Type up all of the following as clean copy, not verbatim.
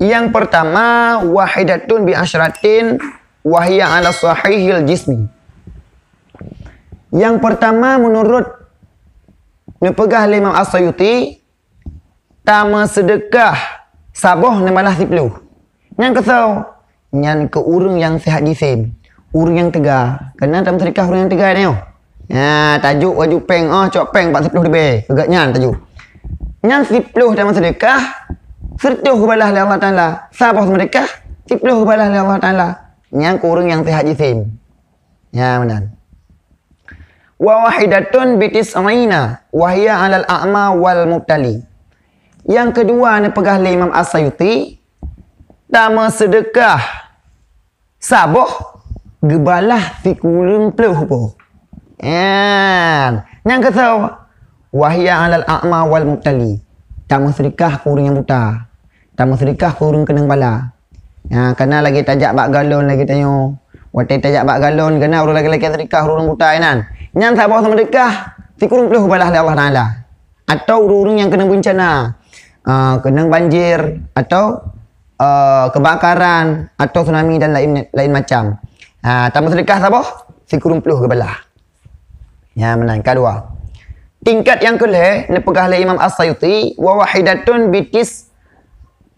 Yang pertama, wahidatun bi asyratin wahya ala sahihil jismi. Yang pertama menurut nepegah Imam As-Sayuti, tama sedekah saboh nemalah 10. Yang kesau, yang ke urang yang sehat jisim, urang yang tegar. Kena tama sedekah urang yang tegar ni. Tajuk waju peng, cok peng 40 lebih. Agaknya tajuk. Yang 10 tama sedekah, sertuh kebalah Allah Ta'ala. Saboh sedekah, 10 kebalah Allah Ta'ala. Yang ke urang yang sehat jisim. Ya, benar. Wa wahidatun bitis'ina wahya 'alal a'ma wal mubtali. Yang kedua ni pegah Imam As-Sayuti, tama sedekah saboh gebalah tikurung peluh po. Yang kesau wahya 'alal a'ma wal mubtali. Tama sedekah kurang yang buta. Tama sedekah kurang kenang bala. Kena lagi tajak bak galon lagi tanya. Watai tajak bak galon kena urang lagi-lagi sedekah urang buta kan. Yang saboh sama sedekah tikurung peluh balah Allah Taala. Atau urang yang kena bencana, kena banjir atau kebakaran atau tsunami dan lain macam. Tama sedekah saboh tikurung peluh balah. Ya, menang kedua. Tingkat yang kelih nepegah Imam As-Sayuti, wa wahidatun bitis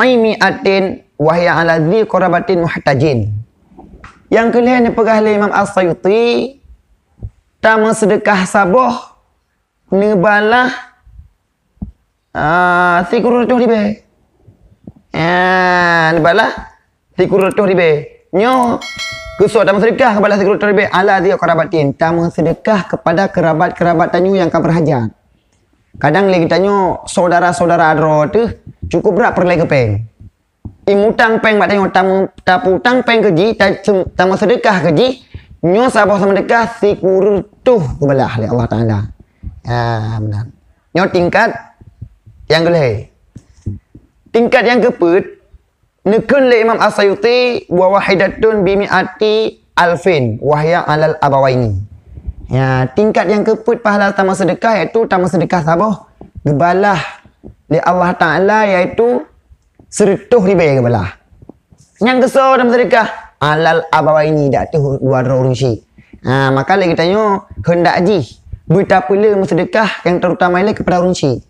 aimiatin wahya ala dzi qarabatin muhtajin. Yang kelih nepegah Imam As-Sayuti, tama sedekah saboh nebalah 300 ribu. Nebalah 300 ribu. Nyo kusuk tama sedekah kepada 300 ribu ala dzi qarabatin. Tama sedekah kepada kerabat-kerabat tanyu yang akan berhajat. Kadang lagi tanyo saudara-saudara adro tu cukup berat perlai ke peng. Imutang peng bat tanyo tapu utang peng keji tama sedekah keji. Nyo saboh sama sedekah 300 kebelah oleh Allah Taala. Benar. Nyo tingkat yang kelih. Tingkat yang keput nekun le Imam As-Sayuti wa wahidatun bi mi'ati alfin wahya 'alal abawaini. Tingkat yang keput pahala tama sedekah iaitu tama sedekah saboh gebalah li Allah Taala iaitu 100 ribu gebalah. Yang kesor tama sedekah alal abawaini dak tu dua orang si. Maka lagi tanya hendak ji betapa le sedekah yang terutama ialah kepada orang si.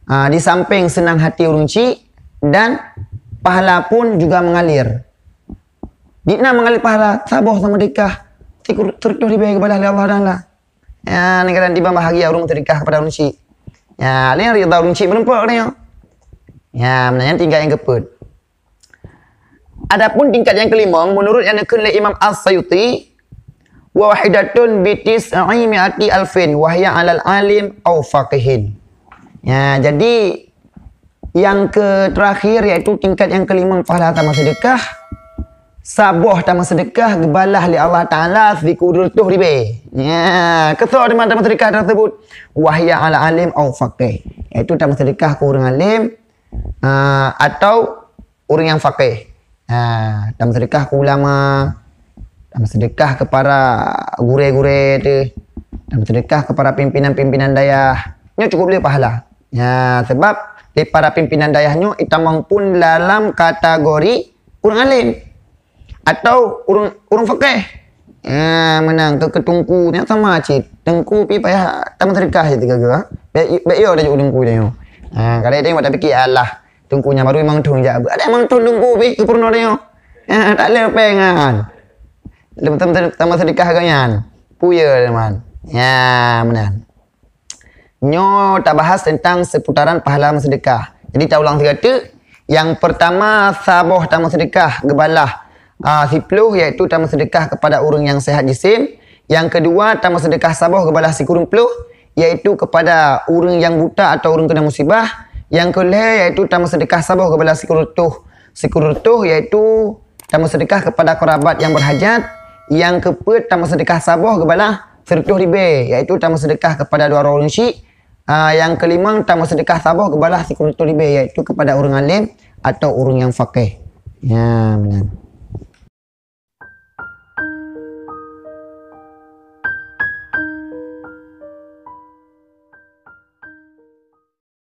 Di samping senang hati orang si dan pahala pun juga mengalir. Dikna mengalir pahala saboh sama sedekah 100 ribu kepada Allah Taala. Negara tiba bahagia orang sedekah kepada orang si. Lain rida orang si berempat ni. Menanya tingkat yang keput. Adapun tingkat yang kelima menurut yang nekun Imam As-Sayuti, wa wahidatun bitis aimiati alfin wahya 'alal alim au faqihin. Jadi yang terakhir iaitu tingkat yang kelima pahala tama sedekah saboh tama sedekah gebalah li Allah Taala 300 ribu. Kesor dengan tama sedekah tersebut wahya 'alal alim au faqih. Iaitu tama sedekah ke orang alim atau orang yang faqih. Tama sedekah ke ulama, tama sedekah kepada gure-gure tu, tama sedekah kepada pimpinan-pimpinan dayah. Nyo cukup boleh pahala. Sebab di para pimpinan dayahnya itu maupun dalam kategori orang alim atau orang faqih. Menang ke ketungku ni sama cik. Tengku pi payah tama sedekah je tiga-tiga. Baik yo dah tengku dia yo. Kalau dia tak fikir Allah tungkunya baru memang tung je. Ada memang tungku pi kepurno dia. Tak le pengan. Lepas tama sedekah ganyan. Puya teman. Benar. Nyo tak bahas tentang seputaran pahala sedekah. Jadi tak ulang kata. Yang pertama saboh tama sedekah gebalah 10 iaitu tama sedekah kepada orang yang sehat jisim. Yang kedua tama sedekah saboh gebalah 10 iaitu kepada orang yang buta atau orang kena musibah. Yang kelih iaitu tama sedekah saboh kepada 10 iaitu tama sedekah kepada kerabat yang berhajat. Yang keempat tama sedekah saboh kepada 100 ribu iaitu tama sedekah kepada dua orang syik. Yang kelima tama sedekah saboh kepada 10 ribu iaitu kepada orang alim atau orang yang faqih. Benar.